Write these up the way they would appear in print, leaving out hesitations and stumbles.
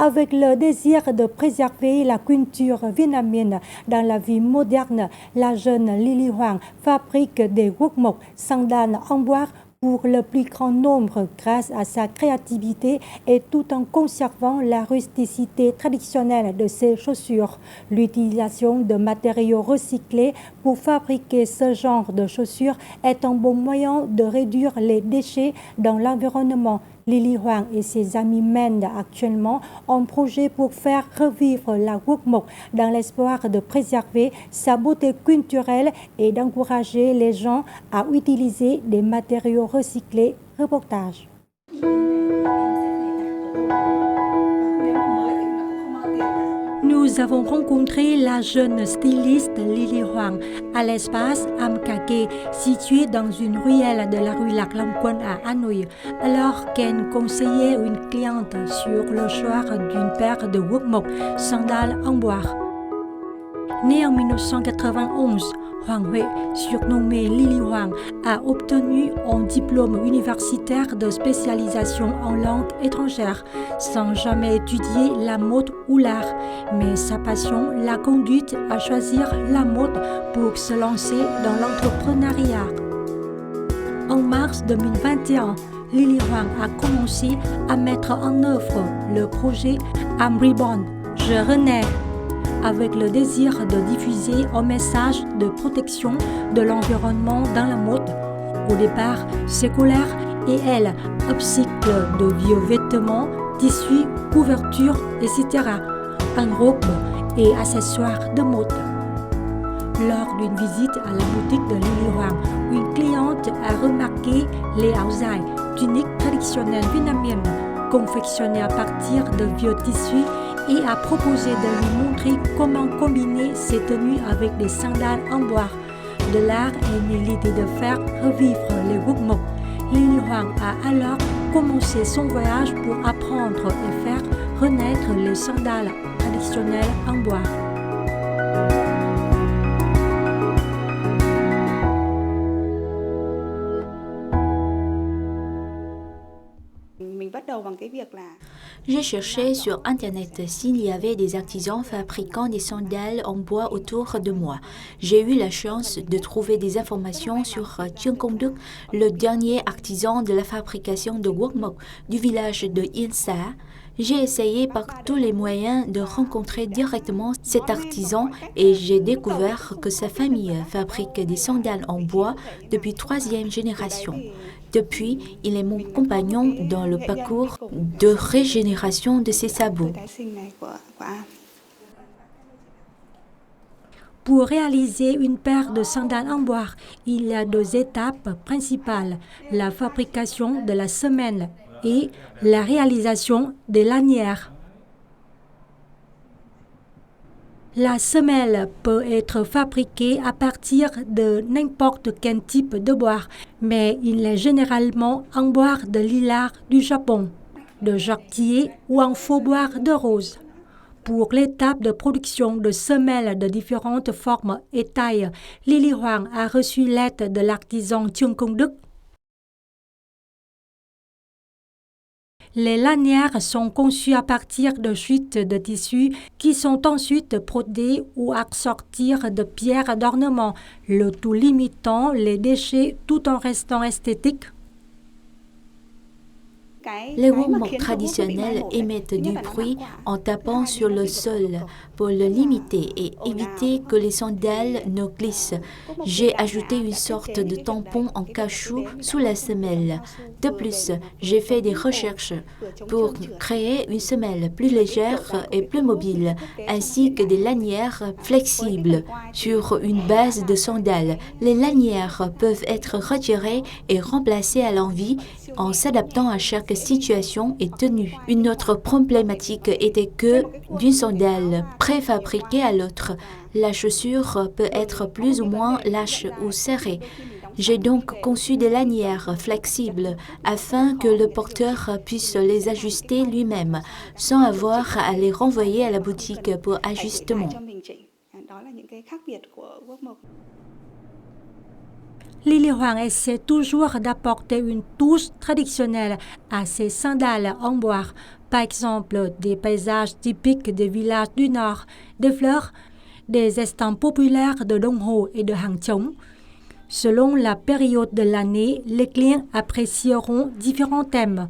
Avec le désir de préserver la culture vietnamienne dans la vie moderne, la jeune Lily Hoàng fabrique des guốc mộc, sandales en bois pour le plus grand nombre grâce à sa créativité et tout en conservant la rusticité traditionnelle de ses chaussures. L'utilisation de matériaux recyclés pour fabriquer ce genre de chaussures est un bon moyen de réduire les déchets dans l'environnement. Lily Hoàng et ses amis mènent actuellement un projet pour faire revivre la guốc mộc dans l'espoir de préserver sa beauté culturelle et d'encourager les gens à utiliser des matériaux recyclés. Reportage. Nous avons rencontré la jeune styliste Lily Hoàng à l'espace Amkake, situé dans une ruelle de la rue Lạc Long Quân à Hanoï, alors qu'elle conseillait une cliente sur le choix d'une paire de guốc mộc, sandales en bois. Née en 1991, Hoàng Huệ, surnommée Lily Hoàng, a obtenu un diplôme universitaire de spécialisation en langue étrangère, sans jamais étudier la mode ou l'art. Mais sa passion l'a conduite à choisir la mode pour se lancer dans l'entrepreneuriat. En mars 2021, Lily Hoàng a commencé à mettre en œuvre le projet I'm Reborn, Je renais, avec le désir de diffuser un message de protection de l'environnement dans la mode. Au départ, ses collègues et elle upcyclent de vieux vêtements, tissus, couvertures, etc., en robes et accessoires de mode. Lors d'une visite à la boutique de Lily Hoàng, une cliente a remarqué les áo dài, tuniques traditionnelles vietnamiennes, confectionnées à partir de vieux tissus, et a proposé de lui montrer comment combiner ces tenues avec des sandales en bois. De là est née l'idée de faire revivre les guốc mộc. Lily Hoàng a alors commencé son voyage pour apprendre et faire renaître les sandales traditionnelles en bois. J'ai cherché sur Internet s'il y avait des artisans fabriquant des sandales en bois autour de moi. J'ai eu la chance de trouver des informations sur Trương Công Đức, le dernier artisan de la fabrication de guốc mộc du village de Yên Xá. J'ai essayé par tous les moyens de rencontrer directement cet artisan et j'ai découvert que sa famille fabrique des sandales en bois depuis 3e génération. Depuis, il est mon compagnon dans le parcours de régénération de ses sabots. Pour réaliser une paire de sandales en bois, il y a 2 étapes principales, la fabrication de la semelle et la réalisation des lanières. La semelle peut être fabriquée à partir de n'importe quel type de bois, mais il est généralement en bois de lilas du Japon, de jarretier ou en faux bois de rose. Pour l'étape de production de semelles de différentes formes et tailles, Lily Hoàng a reçu l'aide de l'artisan Trương Công Đức. Les lanières sont conçues à partir de chutes de tissus qui sont ensuite brodées ou assorties de pierres d'ornement, le tout limitant les déchets tout en restant esthétique. Les guốc mộc traditionnels émettent du bruit en tapant sur le sol. Pour le limiter et éviter que les sandales ne glissent, j'ai ajouté une sorte de tampon en caoutchouc sous la semelle. De plus, j'ai fait des recherches pour créer une semelle plus légère et plus mobile, ainsi que des lanières flexibles sur une base de sandales. Les lanières peuvent être retirées et remplacées à l'envie en s'adaptant à chaque situation et tenue. Une autre problématique était que, d'une sandale préfabriquée à l'autre, la chaussure peut être plus ou moins lâche ou serrée. J'ai donc conçu des lanières flexibles afin que le porteur puisse les ajuster lui-même, sans avoir à les renvoyer à la boutique pour ajustement. Lily Huang essaie toujours d'apporter une touche traditionnelle à ses sandales en bois. Par exemple, des paysages typiques des villages du Nord, des fleurs, des estampes populaires de Đông Hồ et de Hàng Chống. Selon la période de l'année, les clients apprécieront différents thèmes.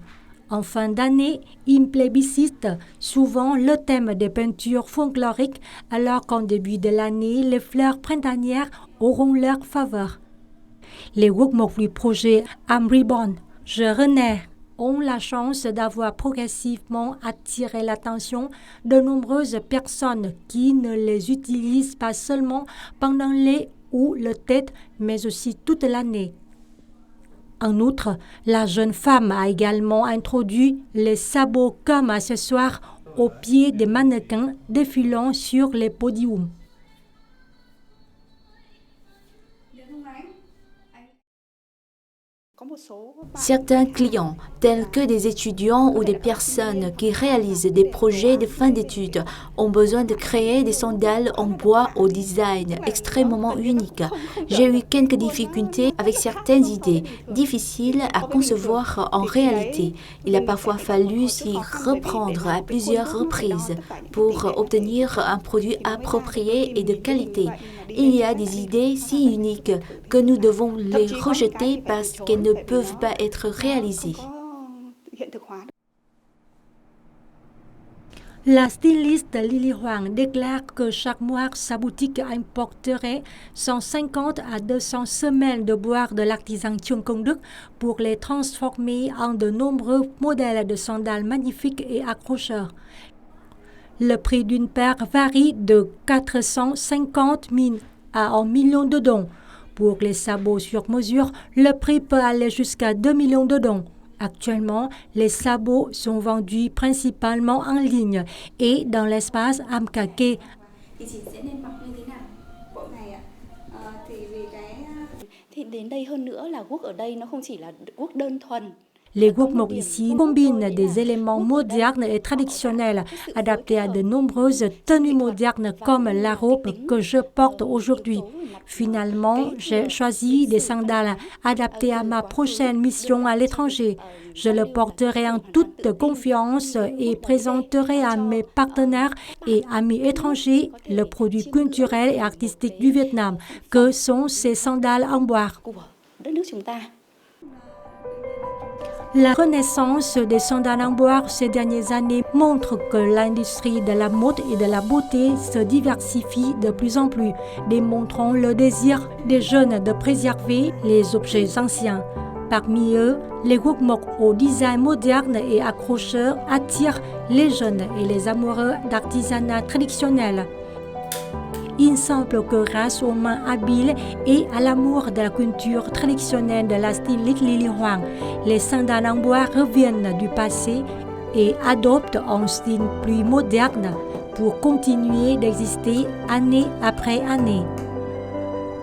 En fin d'année, ils plébiscitent souvent le thème des peintures folkloriques, alors qu'en début de l'année, les fleurs printanières auront leur faveur. Les workbooks du projet I'm Reborn, Je renais, ont la chance d'avoir progressivement attiré l'attention de nombreuses personnes qui ne les utilisent pas seulement pendant les ou le Tết, mais aussi toute l'année. En outre, la jeune femme a également introduit les sabots comme accessoires au pied des mannequins défilant sur les podiums. Certains clients, tels que des étudiants ou des personnes qui réalisent des projets de fin d'études, ont besoin de créer des sandales en bois au design extrêmement unique. J'ai eu quelques difficultés avec certaines idées, difficiles à concevoir en réalité. Il a parfois fallu s'y reprendre à plusieurs reprises pour obtenir un produit approprié et de qualité. Il y a des idées si uniques que nous devons les rejeter parce qu'elles ne peuvent pas être réalisées. La styliste Lily Huang déclare que chaque mois, sa boutique importerait 150 à 200 semelles de bois de l'artisan Trương Công Đức pour les transformer en de nombreux modèles de sandales magnifiques et accrocheurs. Le prix d'une paire varie de 450 000 à 1 million de dong. Pour les sabots sur mesure, le prix peut aller jusqu'à 2 millions de dong. Actuellement, les sabots sont vendus principalement en ligne et dans l'espace Amkake. Les workbooks ici combinent des éléments modernes et traditionnels adaptés à de nombreuses tenues modernes comme la robe que je porte aujourd'hui. Finalement, j'ai choisi des sandales adaptées à ma prochaine mission à l'étranger. Je le porterai en toute confiance et présenterai à mes partenaires et amis étrangers le produit culturel et artistique du Vietnam, que sont ces sandales en bois. La renaissance des sandales en bois ces dernières années montre que l'industrie de la mode et de la beauté se diversifie de plus en plus, démontrant le désir des jeunes de préserver les objets anciens. Parmi eux, les workbooks au design moderne et accrocheur attirent les jeunes et les amoureux d'artisanat traditionnel. Il semble que grâce aux mains habiles et à l'amour de la culture traditionnelle de la styliste Lily Huang, les sandales en bois reviennent du passé et adoptent un style plus moderne pour continuer d'exister année après année.